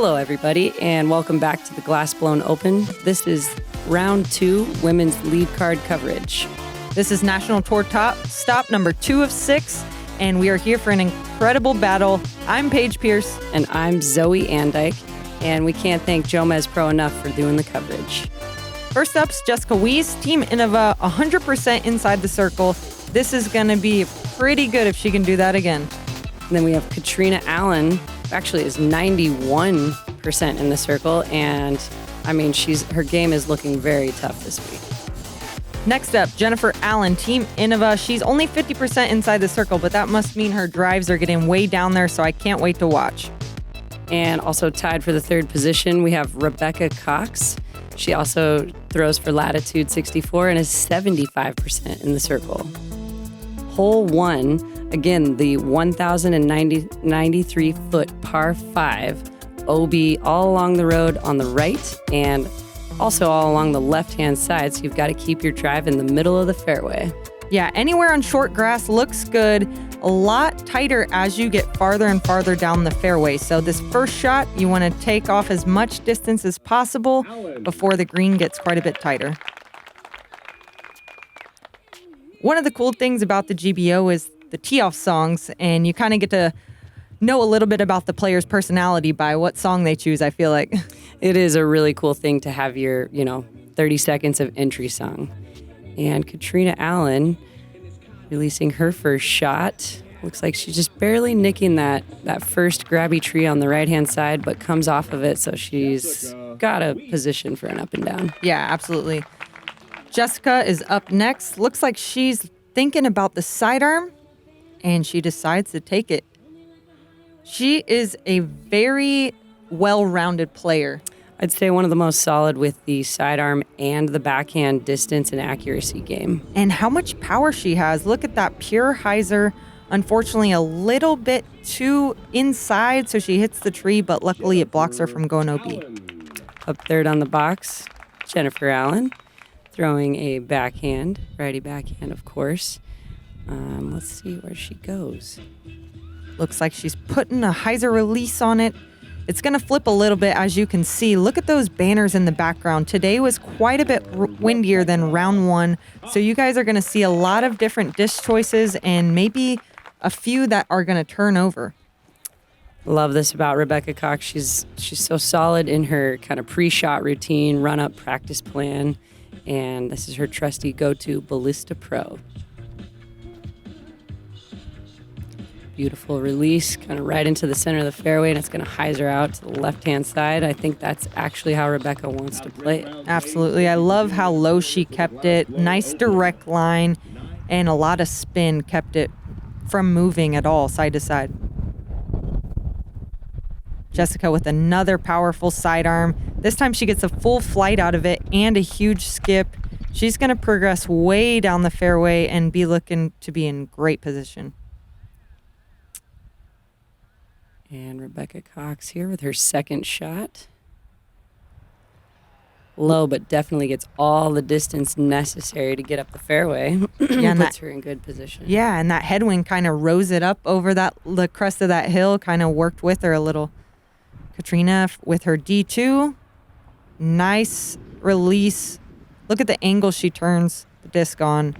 Hello, everybody, and welcome back to the Glass Blown Open. This is round 2 women's lead card coverage. This is National Tour stop number 2 of 6, and we are here for an incredible battle. I'm Paige Pierce. And I'm Zoe Andyke, and we can't thank JomezPro enough for doing the coverage. First up's Jessica Weese, Team Innova, 100% inside the circle. This is going to be pretty good if she can do that again. And then we have Catrina Allen, who actually is 91% in the circle, and I mean, her game is looking very tough this week. Next up, Jennifer Allen, Team Innova. She's only 50% inside the circle, but that must mean her drives are getting way down there, so I can't wait to watch. And also tied for the third position, we have Rebecca Cox. She also throws for Latitude 64 and is 75% in the circle. Hole 1, again, the 1,093-foot par 5, OB all along the road on the right and also all along the left-hand side, so you've got to keep your drive in the middle of the fairway. Yeah, anywhere on short grass looks good. A lot tighter as you get farther and farther down the fairway. So this first shot, you want to take off as much distance as possible before the green gets quite a bit tighter. One of the cool things about the GBO is the tee-off songs, and you kind of get to know a little bit about the player's personality by what song they choose, I feel like. It is a really cool thing to have your, 30 seconds of entry song. And Catrina Allen releasing her first shot. Looks like she's just barely nicking that first grabby tree on the right-hand side, but comes off of it, so she's got a position for an up and down. Yeah, absolutely. Jessica is up next. Looks like she's thinking about the sidearm, and she decides to take it. She is a very well-rounded player. I'd say one of the most solid with the sidearm and the backhand distance and accuracy game. And how much power she has. Look at that pure hyzer. Unfortunately, a little bit too inside, so she hits the tree, but luckily it blocks her from going OB. Up third on the box, Jennifer Allen, throwing a backhand, righty backhand, of course. Let's see where she goes. Looks like she's putting a hyzer release on it. It's going to flip a little bit, as you can see. Look at those banners in the background. Today was quite a bit windier than round 1, so you guys are going to see a lot of different disc choices and maybe a few that are going to turn over. Love this about Rebecca Cox. She's so solid in her kind of pre-shot routine, run-up practice plan, and this is her trusty go-to Ballista Pro. Beautiful release, kind of right into the center of the fairway, and it's going to hyzer out to the left-hand side. I think that's actually how Rebecca wants to play it. Absolutely. I love how low she kept it. Nice direct line, and a lot of spin kept it from moving at all, side to side. Jessica with another powerful sidearm. This time she gets a full flight out of it and a huge skip. She's going to progress way down the fairway and be looking to be in great position. And Rebecca Cox here with her second shot. Low, but definitely gets all the distance necessary to get up the fairway. Yeah, and puts her in good position. Yeah, and that headwind kind of rose it up over the crest of that hill, kind of worked with her a little. Catrina with her D2. Nice release. Look at the angle she turns the disc on.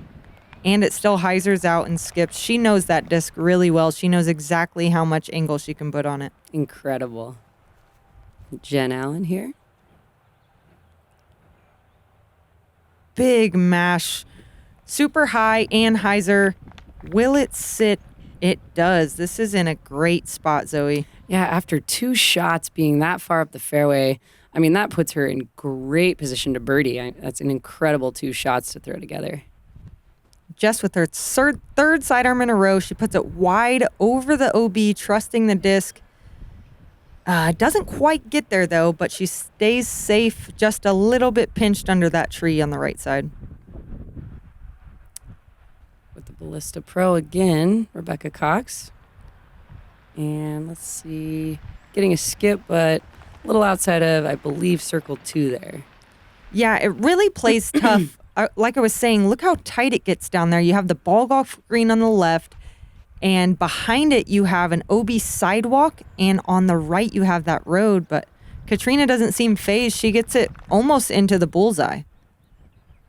And it still hyzers out and skips. She knows that disc really well. She knows exactly how much angle she can put on it. Incredible. Jen Allen here. Big mash. Super high and hyzer. Will it sit? It does. This is in a great spot, Zoe. Yeah, after 2 shots being that far up the fairway, I mean, that puts her in great position to birdie. That's an incredible 2 shots to throw together. Just with her third sidearm in a row, she puts it wide over the OB, trusting the disc. Doesn't quite get there, though, but she stays safe, just a little bit pinched under that tree on the right side. With the Ballista Pro again, Rebecca Cox. And let's see, getting a skip, but a little outside of, I believe, circle 2 there. Yeah, it really plays tough. Like I was saying, look how tight it gets down there. You have the ball golf green on the left, and behind it you have an OB sidewalk, and on the right you have that road. But Catrina doesn't seem phased. She gets it almost into the bullseye.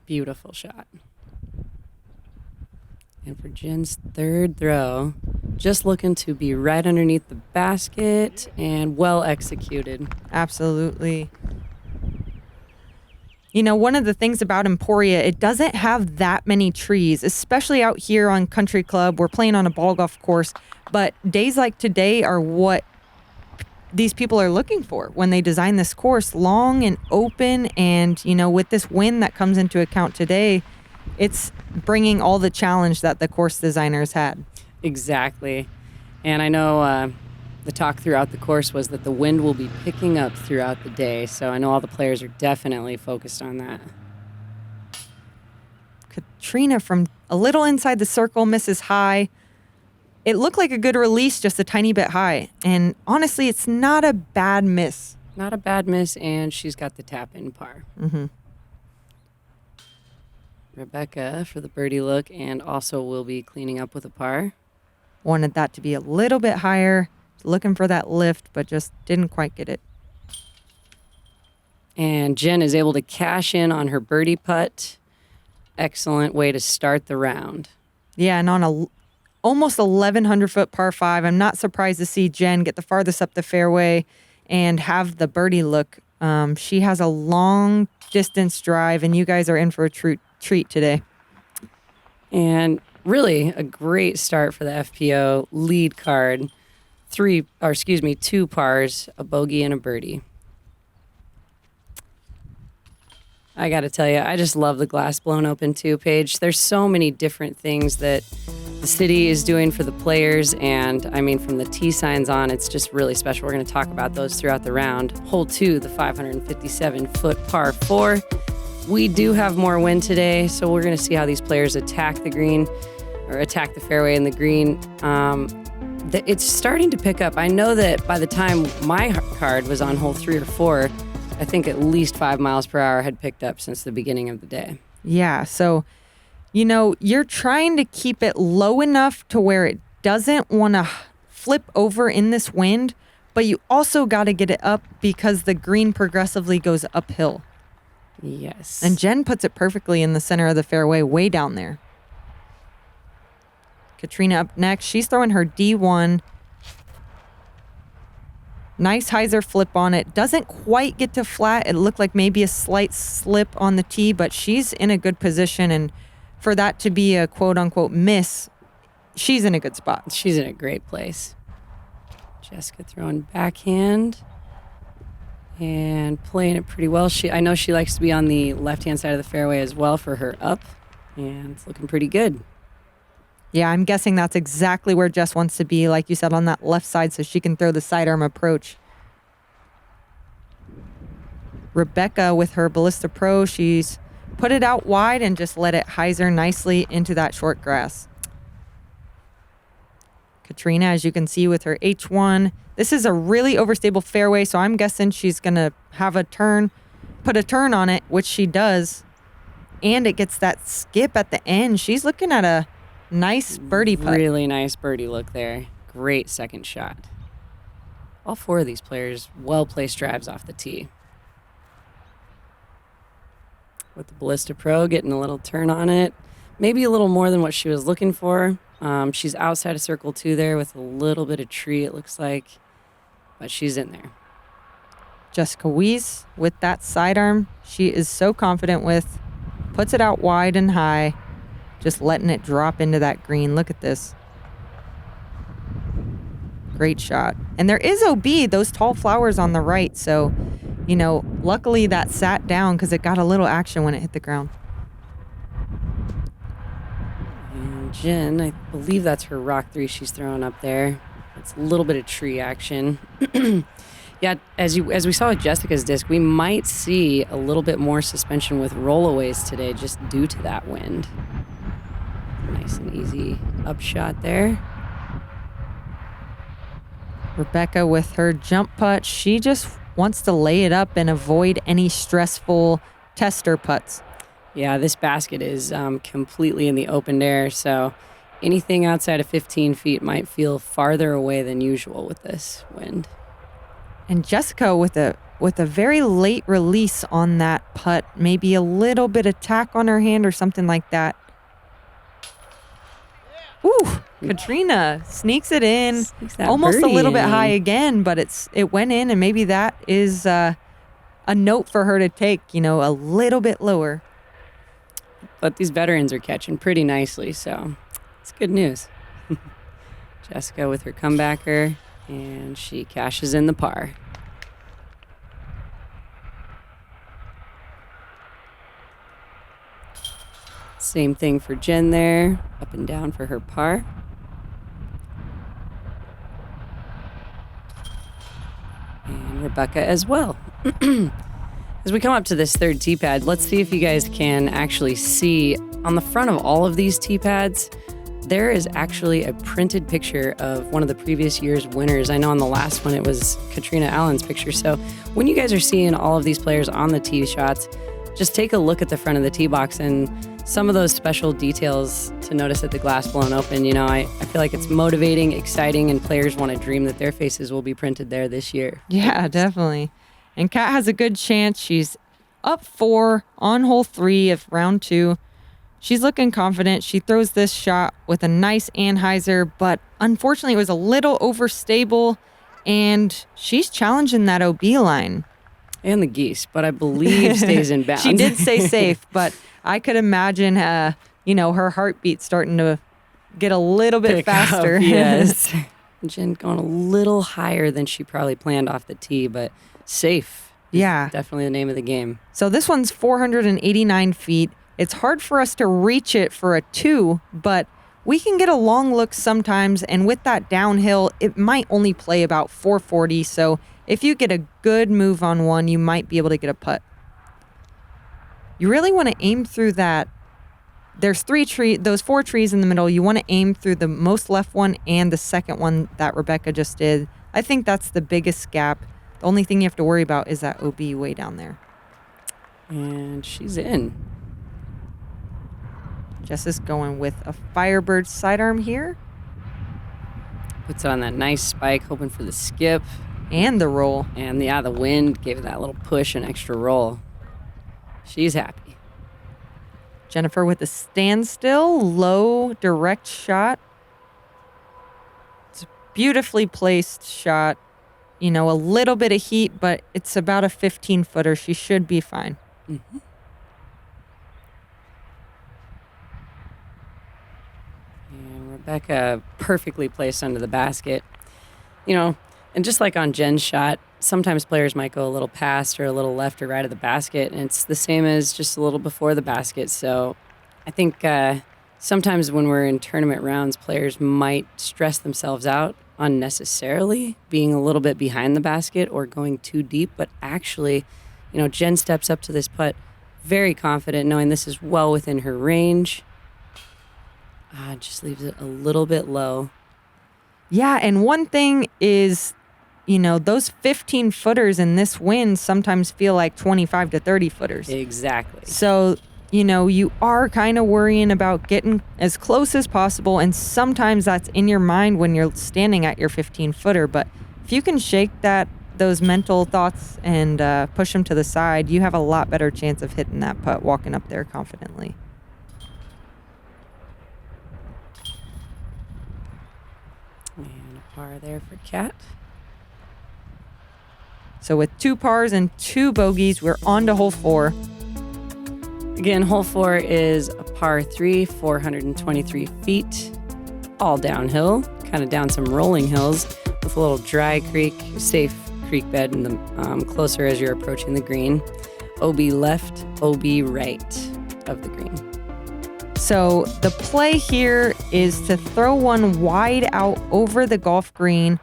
Beautiful shot. And for Jen's third throw, just looking to be right underneath the basket and well executed. Absolutely. You know, one of the things about Emporia, it doesn't have that many trees, especially out here on Country Club. We're playing on a ball golf course, but days like today are what these people are looking for when they design this course, long and open. And, you know, with this wind that comes into account today, it's bringing all the challenge that the course designers had. Exactly. And I know the talk throughout the course was that the wind will be picking up throughout the day. So I know all the players are definitely focused on that. Catrina from a little inside the circle misses high. It looked like a good release, just a tiny bit high. And honestly, it's not a bad miss. Not a bad miss, and she's got the tap-in par. Mm-hmm. Rebecca for the birdie look, and also will be cleaning up with a par. Wanted that to be a little bit higher. Looking for that lift, but just didn't quite get it. And Jen is able to cash in on her birdie putt. Excellent way to start the round. Yeah, and on a almost 1,100-foot par 5, I'm not surprised to see Jen get the farthest up the fairway and have the birdie look. She has a long distance drive, and you guys are in for a treat today. And really a great start for the FPO lead card. 2 pars, a bogey, and a birdie. I got to tell you, I just love the glass blown open too, Paige. There's so many different things that the city is doing for the players, and I mean, from the tee signs on, it's just really special. We're going to talk about those throughout the round. Hole 2, the 557-foot par 4. We do have more wind today, so we're going to see how these players attack the green, or attack the fairway and the green. It's starting to pick up. I know that by the time my card was on hole 3 or 4, I think at least 5 miles per hour had picked up since the beginning of the day. Yeah, so, you know, you're trying to keep it low enough to where it doesn't want to flip over in this wind, but you also got to get it up because the green progressively goes uphill. Yes. And Jen puts it perfectly in the center of the fairway, way down there. Catrina up next. She's throwing her D1. Nice hyzer flip on it. Doesn't quite get to flat. It looked like maybe a slight slip on the tee, but she's in a good position. And for that to be a quote-unquote miss, she's in a good spot. She's in a great place. Jessica throwing backhand and playing it pretty well. I know she likes to be on the left-hand side of the fairway as well for her up, and it's looking pretty good. Yeah, I'm guessing that's exactly where Jess wants to be, like you said, on that left side so she can throw the sidearm approach. Rebecca with her Ballista Pro, she's put it out wide and just let it hyzer nicely into that short grass. Catrina, as you can see with her H1, this is a really overstable fairway, so I'm guessing she's going to have a turn, put a turn on it, which she does, and it gets that skip at the end. She's looking at a nice birdie putt. Really nice birdie look there. Great second shot. All 4 of these players well-placed drives off the tee. With the Ballista Pro getting a little turn on it. Maybe a little more than what she was looking for. She's outside of circle 2 there with a little bit of tree, it looks like. But she's in there. Jessica Weese with that sidearm. She is so confident with. Puts it out wide and high. Just letting it drop into that green. Look at this. Great shot. And there is OB, those tall flowers on the right. So, you know, luckily that sat down because it got a little action when it hit the ground. And Jen, I believe that's her rock 3 she's throwing up there. It's a little bit of tree action. Yeah, as we saw with Jessica's disc, we might see a little bit more suspension with rollaways today just due to that wind. Nice and easy upshot there. Rebecca with her jump putt. She just wants to lay it up and avoid any stressful tester putts. Yeah, this basket is completely in the open air, so anything outside of 15 feet might feel farther away than usual with this wind. And Jessica with a with a very late release on that putt. Maybe a little bit of tack on her hand or something like that. Ooh, Catrina sneaks it in. Sneaks that Almost a birdie little bit high in. again, but it went in, and maybe that is a note for her to take, a little bit lower. But these veterans are catching pretty nicely, so it's good news. Jessica with her comebacker, and she cashes in the par. Same thing for Jen there, up and down for her par. And Rebecca as well. As we come up to this third tee pad, let's see if you guys can actually see on the front of all of these tee pads, there is actually a printed picture of one of the previous year's winners. I know on the last one it was Catrina Allen's picture. So when you guys are seeing all of these players on the tee shots, just take a look at the front of the tee box and some of those special details to notice at the glass blown open. I feel like it's motivating, exciting, and players want to dream that their faces will be printed there this year. Yeah, definitely. And Kat has a good chance. She's up 4 on hole 3 of round 2. She's looking confident. She throws this shot with a nice anhyzer, but unfortunately it was a little overstable, and she's challenging that OB line. And the geese, but I believe stays in bounds. She did stay safe, but I could imagine, her heartbeat starting to get a little bit faster. Up, yes. Jen going a little higher than she probably planned off the tee, but safe. Yeah. Definitely the name of the game. So this one's 489 feet. It's hard for us to reach it for a 2, but we can get a long look sometimes, and with that downhill, it might only play about 440, so if you get a good move on one, you might be able to get a putt. You really want to aim through that. There's those 4 trees in the middle. You want to aim through the most left one and the second one that Rebecca just did. I think that's the biggest gap. The only thing you have to worry about is that OB way down there. And she's in. Jess is going with a Firebird sidearm here. Puts it on that nice spike, hoping for the skip. And the roll. And the wind gave it that little push and extra roll. She's happy. Jennifer with a standstill, low, direct shot. It's a beautifully placed shot. A little bit of heat, but it's about a 15-footer. She should be fine. Mm-hmm. And Rebecca perfectly placed under the basket. And just like on Jen's shot, sometimes players might go a little past or a little left or right of the basket, and it's the same as just a little before the basket. So I think sometimes when we're in tournament rounds, players might stress themselves out unnecessarily, being a little bit behind the basket or going too deep. But actually, Jen steps up to this putt very confident, knowing this is well within her range. Just leaves it a little bit low. Yeah, and one thing is, those 15-footers in this wind sometimes feel like 25 to 30-footers. Exactly. So, you are kind of worrying about getting as close as possible, and sometimes that's in your mind when you're standing at your 15-footer. But if you can shake those mental thoughts and push them to the side, you have a lot better chance of hitting that putt walking up there confidently. And a par there for Kat. So with 2 pars and 2 bogeys, we're on to hole 4. Again, hole 4 is a par 3, 423 feet, all downhill, kind of down some rolling hills with a little dry creek, safe creek bed in the closer as you're approaching the green. OB left, OB right of the green. So the play here is to throw one wide out over the golf green,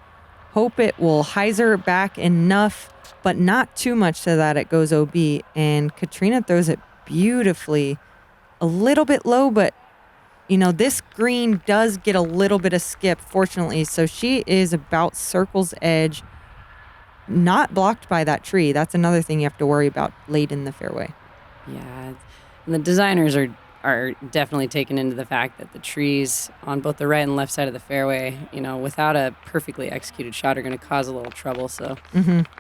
hope it will hyzer back enough, but not too much so that it goes OB. And Catrina throws it beautifully, a little bit low, but this green does get a little bit of skip, fortunately. So she is about circle's edge, not blocked by that tree. That's another thing you have to worry about late in the fairway. Yeah, and the designers are are definitely taken into the fact that the trees on both the right and left side of the fairway, without a perfectly executed shot, are going to cause a little trouble. So,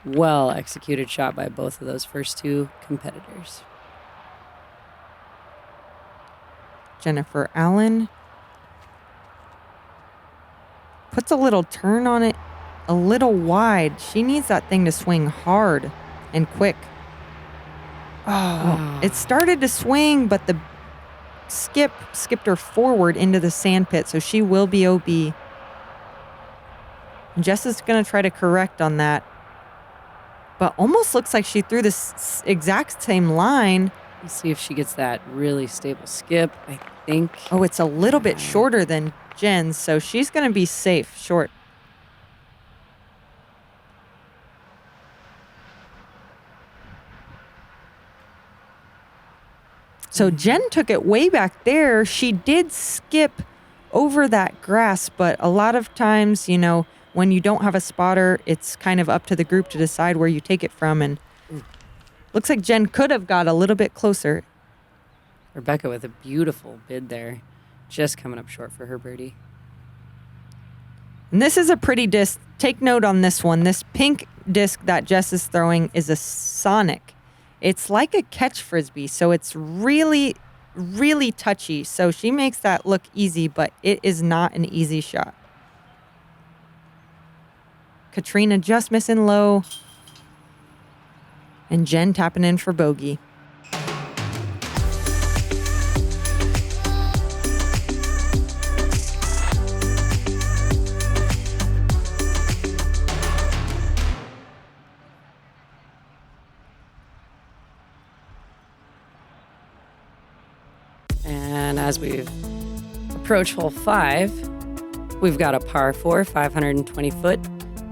well executed shot by both of those first two competitors. Jennifer Allen puts a little turn on it, a little wide. She needs that thing to swing hard and quick. Oh, it started to swing, but the skipped her forward into the sand pit, so she will be OB. Jess is going to try to correct on that, but almost looks like she threw this exact same line. Let's see if she gets that really stable skip, I think. Oh, it's a little bit shorter than Jen's, so she's going to be safe, short. So Jen took it way back there. She did skip over that grass, but a lot of times, when you don't have a spotter, it's kind of up to the group to decide where you take it from. And looks like Jen could have got a little bit closer. Rebecca with a beautiful bid there, just coming up short for her birdie. And this is a pretty disc. Take note on this one. This pink disc that Jess is throwing is a Sonic. It's like a catch frisbee, so it's really, really touchy. So she makes that look easy, but it is not an easy shot. Catrina just missing low. And Jen tapping in for bogey. And as we've approached hole 5, we've got a par 4, 520 foot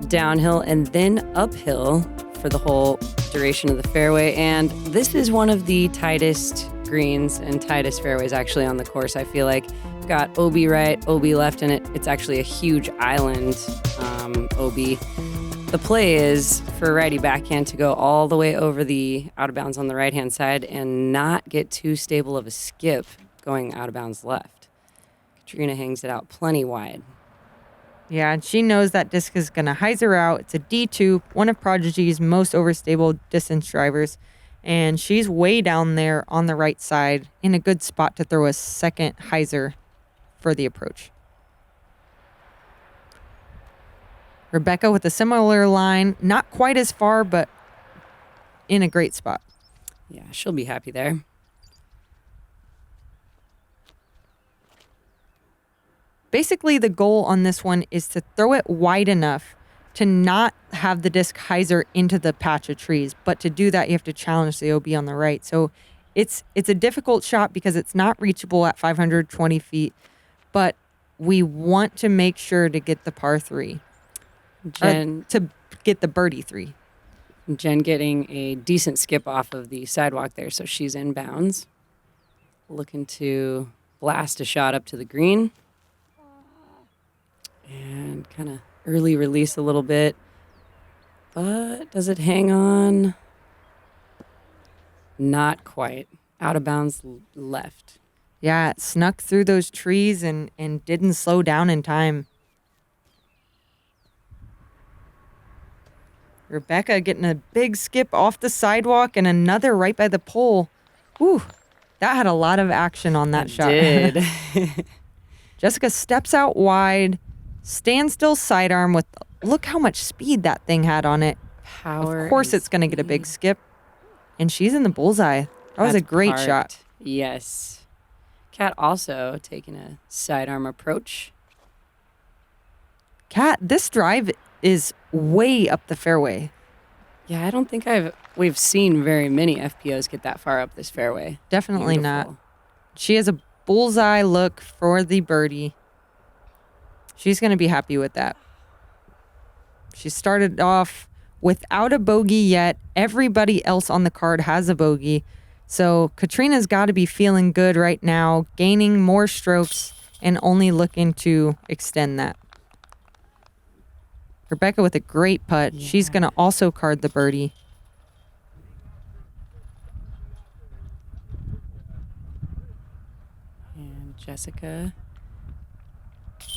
downhill and then uphill for the whole duration of the fairway. And this is one of the tightest greens and tightest fairways actually on the course. I feel like we've got OB right, OB left, and it's actually a huge island OB. The play is for a righty backhand to go all the way over the out of bounds on the right-hand side and not get too stable of a skip going out of bounds left. Catrina hangs it out plenty wide. Yeah, and she knows that disc is going to hyzer out. It's a D2, one of Prodigy's most overstable distance drivers. And she's way down there on the right side in a good spot to throw a second hyzer for the approach. Rebecca with a similar line, not quite as far, but in a great spot. Yeah, she'll be happy there. Basically, the goal on this one is to throw it wide enough to not have the disc hyzer into the patch of trees. But to do that, you have to challenge the OB on the right. So it's a difficult shot because it's not reachable at 520 feet. But we want to make sure to get the par 3. To get the birdie 3. Jen getting a decent skip off of the sidewalk there, so she's in bounds. Looking to blast a shot up to the green. And kind of early release a little bit. But does it hang on? Not quite. Out of bounds left. Yeah, it snuck through those trees and didn't slow down in time. Rebecca getting a big skip off the sidewalk and another right by the pole. Ooh, that had a lot of action on that shot. It did. Jessica steps out wide, standstill sidearm with, look how much speed that thing had on it. Power. Of course it's going to get a big skip. And she's in the bullseye. That was a great shot. Yes. Kat also taking a sidearm approach. Kat, this drive is way up the fairway. Yeah, I don't think we've seen very many FPOs get that far up this fairway. Definitely not. She has a bullseye look for the birdie. She's going to be happy with that. She started off without a bogey yet. Everybody else on the card has a bogey. So Catrina's got to be feeling good right now, gaining more strokes and only looking to extend that. Rebecca with a great putt. Yeah. She's going to also card the birdie. Jessica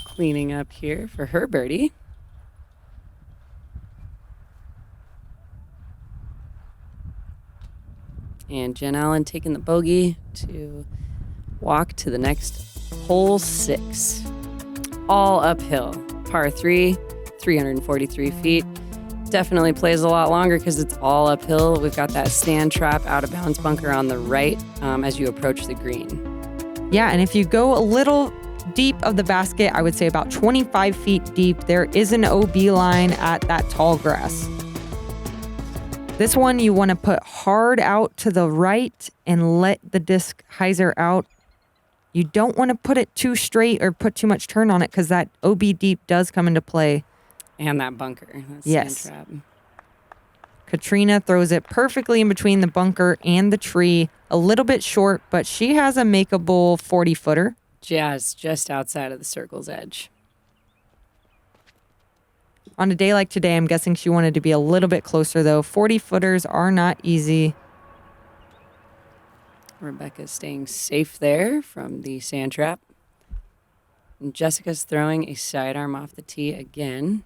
cleaning up here for her birdie. And Jen Allen taking the bogey to walk to the next hole 6. All uphill. Par 3, 343 feet. Definitely plays a lot longer because it's all uphill. We've got that stand trap out of bounds bunker on the right as you approach the green. Yeah, and if you go a little deep of the basket, I would say about 25 feet deep, there is an OB line at that tall grass. This one you want to put hard out to the right and let the disc hyzer out. You don't want to put it too straight or put too much turn on it because that OB deep does come into play. And that bunker. That's yes. Sand trap. Catrina throws it perfectly in between the bunker and the tree. A little bit short, but she has a makeable 40-footer. Just outside of the circle's edge. On a day like today, I'm guessing she wanted to be a little bit closer, though. 40-footers are not easy. Rebecca's staying safe there from the sand trap. And Jessica's throwing a sidearm off the tee again.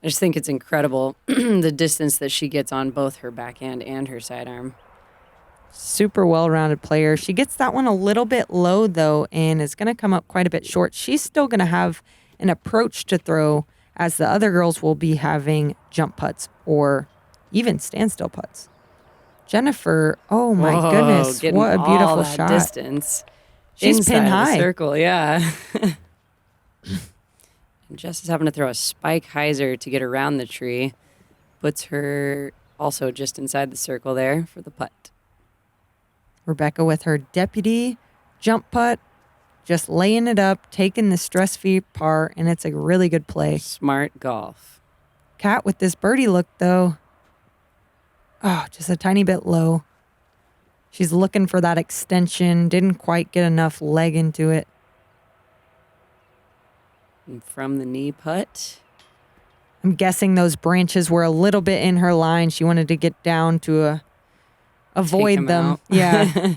I just think it's incredible the distance that she gets on both her backhand and her sidearm. Super well-rounded player. She gets that one a little bit low, though, and it's going to come up quite a bit short. She's still going to have an approach to throw, as the other girls will be having jump putts or even standstill putts. Jennifer, oh my goodness, what a beautiful shot. Distance. She's pin high. The circle, yeah. And Jess is having to throw a spike hyzer to get around the tree. Puts her also just inside the circle there for the putt. Rebecca with her deputy jump putt, just laying it up, taking the stress-free par, and it's a really good play. Smart golf. Kat with this birdie look, though. Oh, just a tiny bit low. She's looking for that extension. Didn't quite get enough leg into it. And from the knee putt. I'm guessing those branches were a little bit in her line. She wanted to get down to avoid them. Out. Yeah.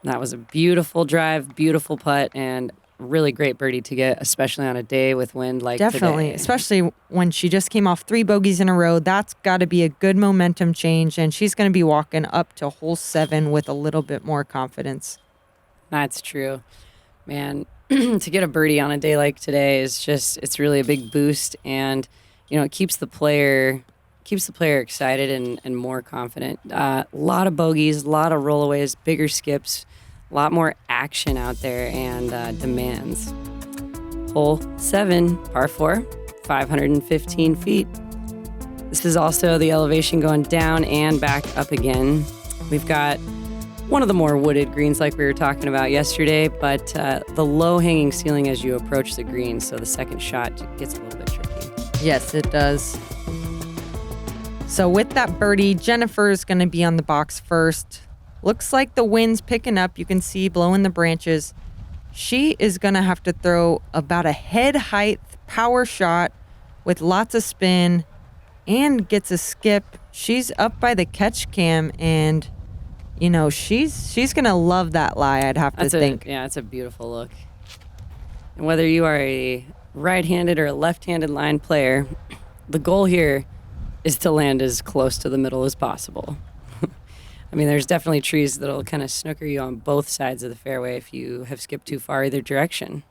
That was a beautiful drive, beautiful putt, and really great birdie to get, especially on a day with wind like Definitely, today. Especially when she just came off 3 bogeys in a row. That's got to be a good momentum change, and she's going to be walking up to hole 7 with a little bit more confidence. That's true. Man, to get a birdie on a day like today is just, it's really a big boost, and, you know, it keeps the player excited and more confident. A lot of bogeys, a lot of rollaways, bigger skips, a lot more action out there and demands. Hole 7, par 4, 515 feet. This is also the elevation going down and back up again. We've got one of the more wooded greens like we were talking about yesterday, but the low-hanging ceiling as you approach the green, so the second shot gets a little bit tricky. Yes, it does. So with that birdie, Jennifer's going to be on the box first. Looks like the wind's picking up. You can see blowing the branches. She is going to have to throw about a head height power shot with lots of spin and gets a skip. She's up by the catch cam, and, you know, she's going to love that lie, I'd have to think. Yeah, it's a beautiful look. And whether you are a right-handed or a left-handed line player, the goal here is to land as close to the middle as possible. I mean, there's definitely trees that'll kind of snooker you on both sides of the fairway if you have skipped too far either direction.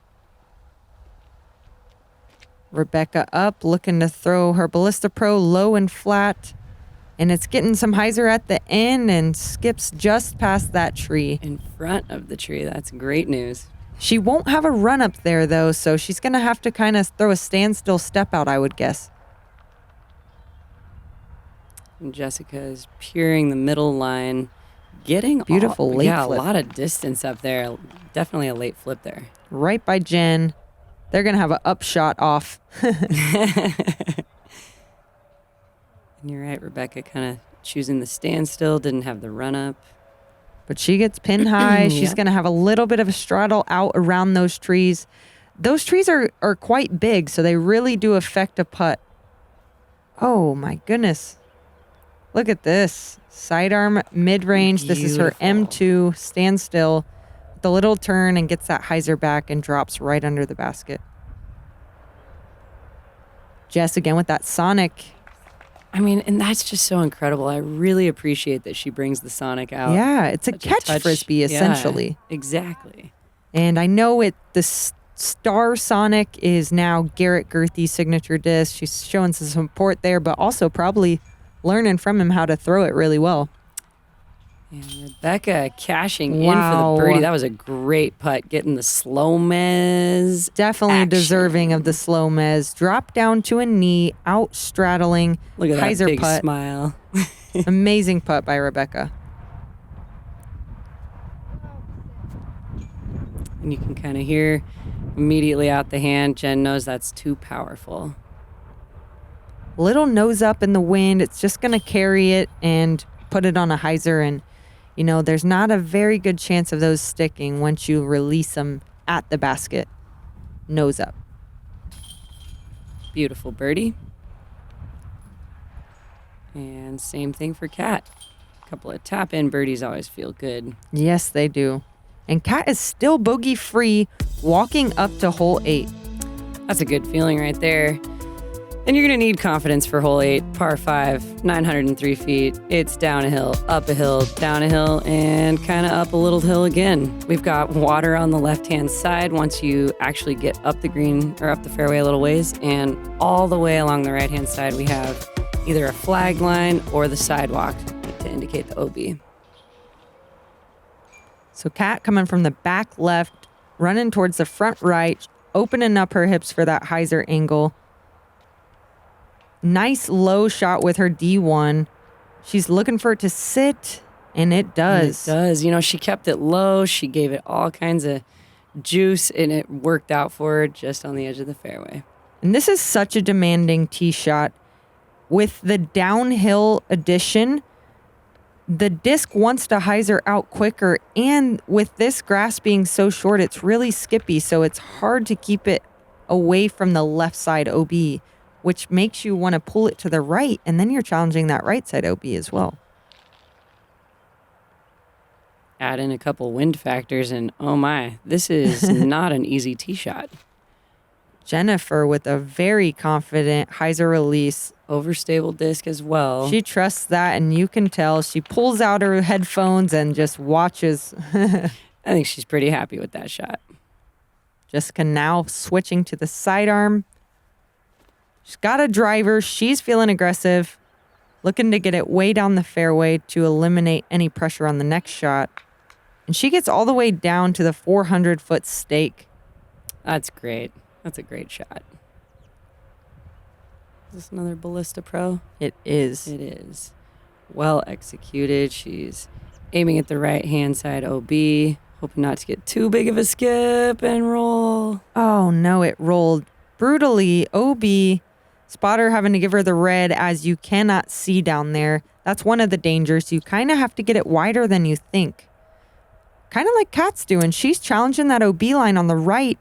Rebecca up, looking to throw her Ballista Pro low and flat. And it's getting some hyzer at the end and skips just past that tree. In front of the tree. That's great news. She won't have a run up there, though, so she's going to have to kind of throw a standstill step out, I would guess. And Jessica is peering the middle line, getting beautiful late flip. A lot of distance up there. Definitely a late flip there. Right by Jen. They're going to have an upshot off. And you're right, Rebecca kind of choosing the standstill, didn't have the run up. But she gets pin high. She's going to have a little bit of a straddle out around those trees. Those trees are quite big, so they really do affect a putt. Oh, my goodness. Look at this. Sidearm mid-range. This is her M2 standstill The little turn and gets that hyzer back and drops right under the basket. Jess again with that sonic. I mean, and that's just so incredible. I really appreciate that she brings the sonic out. Yeah, it's a Such catch touch. frisbee essentially. Yeah, exactly. And I know the Star Sonic is now Garrett Gerthy's signature disc. She's showing some support there, but also probably learning from him how to throw it really well. And Rebecca cashing in for the birdie. That was a great putt, getting the SloMez. Definitely action. Deserving of the SloMez. Drop down to a knee, out straddling. Look at hyzer that big putt. smile. Amazing putt by Rebecca. And you can kind of hear immediately out the hand, Jen knows that's too powerful. Little nose up in the wind. It's just going to carry it and put it on a hyzer. And, you know, there's not a very good chance of those sticking once you release them at the basket. Nose up. Beautiful birdie. And same thing for Kat. A couple of tap-in birdies always feel good. Yes, they do. And Kat is still bogey-free, walking up to hole 8. That's a good feeling right there. And you're going to need confidence for hole 8, par 5, 903 feet. It's down a hill, up a hill, down a hill, and kind of up a little hill again. We've got water on the left-hand side once you actually get up the green or up the fairway a little ways. And all the way along the right-hand side, we have either a flag line or the sidewalk to indicate the OB. So Kat coming from the back left, running towards the front right, opening up her hips for that hyzer angle. Nice low shot with her D1. She's looking for it to sit, and it does. It does. You know, she kept it low. She gave it all kinds of juice, and it worked out for her just on the edge of the fairway. And this is such a demanding tee shot. With the downhill addition, the disc wants to hyzer out quicker, and with this grass being so short, it's really skippy, so it's hard to keep it away from the left side OB, which makes you want to pull it to the right, and then you're challenging that right side OB as well. Add in a couple wind factors, and oh my, this is not an easy tee shot. Jennifer with a very confident hyzer release. Overstable disc as well. She trusts that, and you can tell. She pulls out her headphones and just watches. I think she's pretty happy with that shot. Jessica now switching to the sidearm. She's got a driver. She's feeling aggressive, looking to get it way down the fairway to eliminate any pressure on the next shot. And she gets all the way down to the 400-foot stake. That's great. That's a great shot. Is this another Ballista Pro? It is. It is. Well executed. She's aiming at the right-hand side OB, hoping not to get too big of a skip and roll. Oh, no, it rolled brutally. OB, spotter having to give her the red as you cannot see down there. That's one of the dangers. You kind of have to get it wider than you think. Kind of like Kat's doing. She's challenging that OB line on the right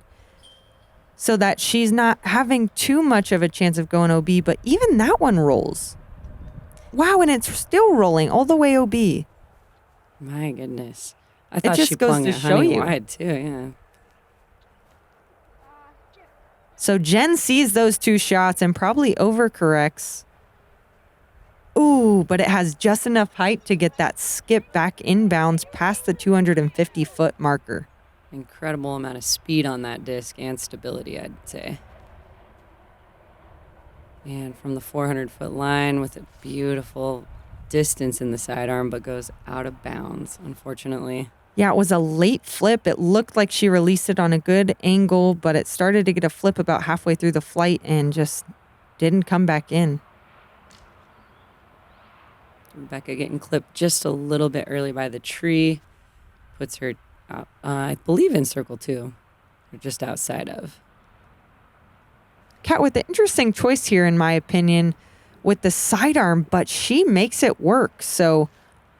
so that she's not having too much of a chance of going OB, but even that one rolls. Wow, and it's still rolling all the way OB. My goodness. I thought just she goes flung to it show honey you. wide too, yeah. So Jen sees those two shots and probably overcorrects. Ooh, but it has just enough height to get that skip back inbounds past the 250-foot marker. Incredible amount of speed on that disc and stability, I'd say. And from the 400-foot line with a beautiful distance in the sidearm, but goes out of bounds, unfortunately. Yeah, it was a late flip. It looked like she released it on a good angle, but it started to get a flip about halfway through the flight and just didn't come back in. Rebecca getting clipped just a little bit early by the tree. Puts her, I believe, in circle 2. Or just outside of. Kat with the interesting choice here, in my opinion, with the sidearm, but she makes it work. So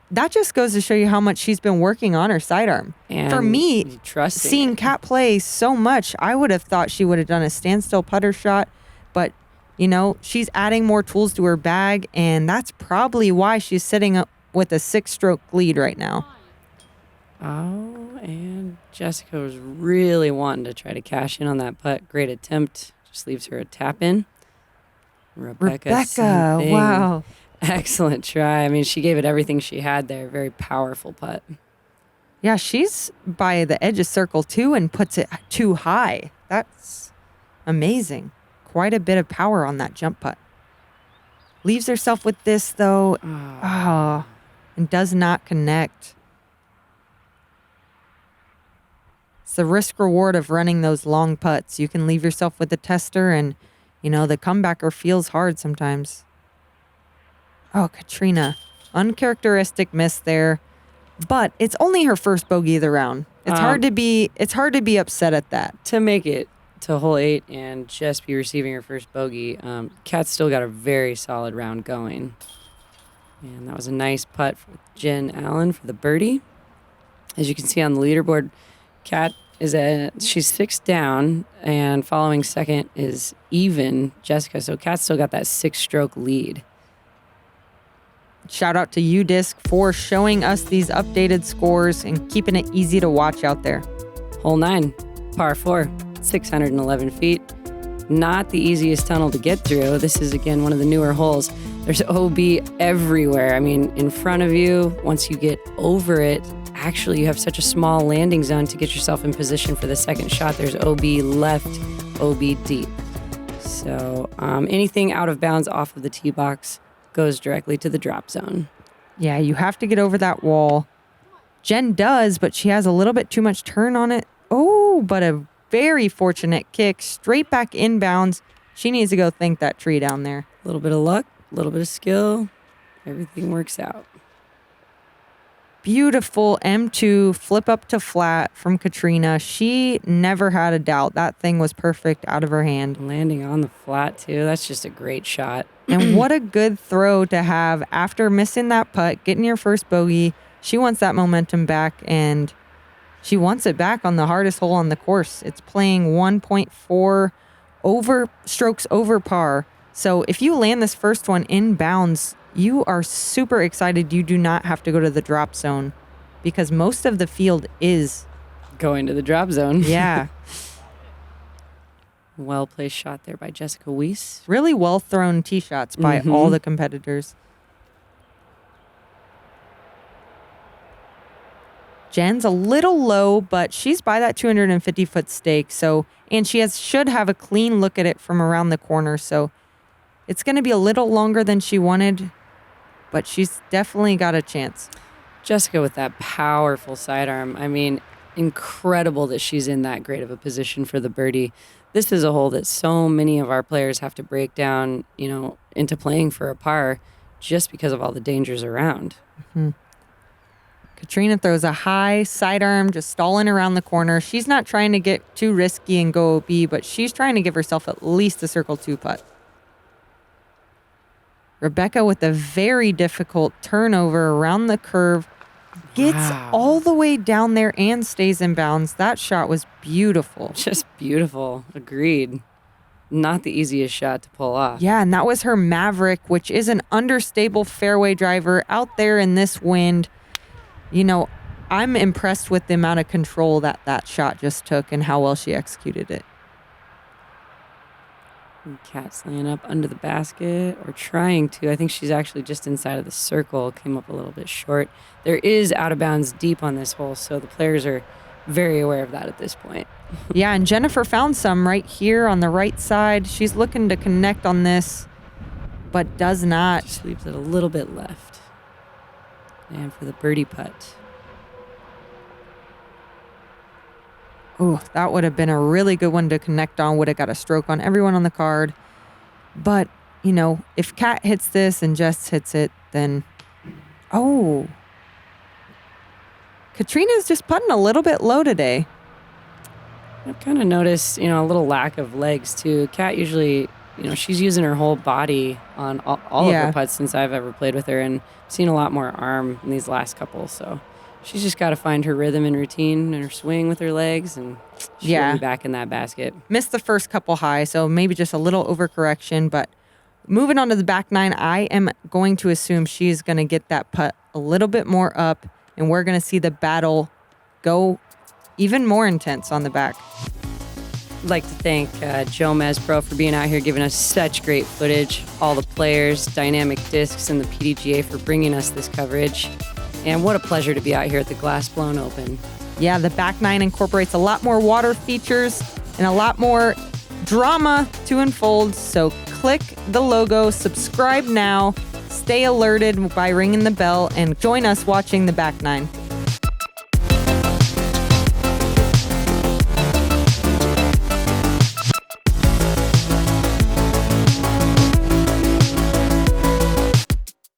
that just goes to show you how much she's been working on her sidearm. And for me, seeing Kat play so much, I would have thought she would have done a standstill putter shot, but you know, she's adding more tools to her bag, and that's probably why she's sitting up with a 6-stroke lead right now. Oh, And Jessica was really wanting to try to cash in on that putt. Great attempt. Just leaves her a tap in. Rebecca, same thing. Wow. Excellent try. I mean, she gave it everything she had there. Very powerful putt. Yeah, she's by the edge of circle 2 and puts it too high. That's amazing. Quite a bit of power on that jump putt. Leaves herself with this, though. And does not connect. It's the risk reward of running those long putts. You can leave yourself with a tester, and, you know, the comebacker feels hard sometimes. Oh, Catrina. Uncharacteristic miss there. But it's only her first bogey of the round. It's hard to be upset at that. To make it to hole 8 and just be receiving her first bogey, Kat still got a very solid round going. And that was a nice putt for Jen Allen for the birdie. As you can see on the leaderboard, Kat she's 6 down, and following second is even Jessica. So Kat still got that 6-stroke lead. Shout out to UDisc for showing us these updated scores and keeping it easy to watch out there. Hole 9, par 4, 611 feet. Not the easiest tunnel to get through. This is, again, one of the newer holes. There's OB everywhere. I mean, in front of you, once you get over it, actually you have such a small landing zone to get yourself in position for the second shot. There's OB left, OB deep. So anything out of bounds off of the tee box goes directly to the drop zone. Yeah, you have to get over that wall. Jen does, but she has a little bit too much turn on it. Oh, but a very fortunate kick straight back inbounds. She needs to go thank that tree down there. A little bit of luck, a little bit of skill. Everything works out. Beautiful M2 flip up to flat from Catrina. She never had a doubt. That thing was perfect out of her hand. Landing on the flat, too. That's just a great shot. And what a good throw to have after missing that putt, getting your first bogey. She wants that momentum back, and she wants it back on the hardest hole on the course. It's playing 1.4 strokes over par. So if you land this first one in bounds, you are super excited. You do not have to go to the drop zone because most of the field is going to the drop zone. Yeah. Well-placed shot there by Jessica Weese. Really well-thrown tee shots by all the competitors. Jen's a little low, but she's by that 250-foot stake. So, and she should have a clean look at it from around the corner. So it's going to be a little longer than she wanted, but she's definitely got a chance. Jessica with that powerful sidearm. I mean, incredible that she's in that great of a position for the birdie. This is a hole that so many of our players have to break down, you know, into playing for a par just because of all the dangers around. Catrina throws a high sidearm, just stalling around the corner. She's not trying to get too risky and go OB, but she's trying to give herself at least a circle 2 putt. Rebecca with a very difficult turnover around the curve. Gets all the way down there and stays in bounds. That shot was beautiful. Just beautiful. Agreed. Not the easiest shot to pull off. Yeah, and that was her Maverick, which is an understable fairway driver out there in this wind. You know, I'm impressed with the amount of control that shot just took and how well she executed it. And Kat's laying up under the basket, or trying to. I think she's actually just inside of the circle, came up a little bit short. There is out of bounds deep on this hole, so the players are very aware of that at this point. Yeah, and Jennifer found some right here on the right side. She's looking to connect on this, but does not. Just leaves it a little bit left. And for the birdie putt. Oh, that would have been a really good one to connect on. Would have got a stroke on everyone on the card. But, you know, if Kat hits this and Jess hits it, then... Oh. Catrina's just putting a little bit low today. I've kind of noticed, you know, a little lack of legs, too. Kat usually, you know, she's using her whole body on all of her putts since I've ever played with her, and seen a lot more arm in these last couple, so... She's just got to find her rhythm and routine and her swing with her legs, and she'll be back in that basket. Missed the first couple high, so maybe just a little overcorrection. But moving on to the back nine, I am going to assume she's going to get that putt a little bit more up, and we're going to see the battle go even more intense on the back. I'd like to thank JomezPro for being out here giving us such great footage, all the players, Dynamic Discs, and the PDGA for bringing us this coverage. And what a pleasure to be out here at the Glass Blown Open. Yeah, the back nine incorporates a lot more water features and a lot more drama to unfold. So click the logo, subscribe now, stay alerted by ringing the bell, and join us watching the back nine.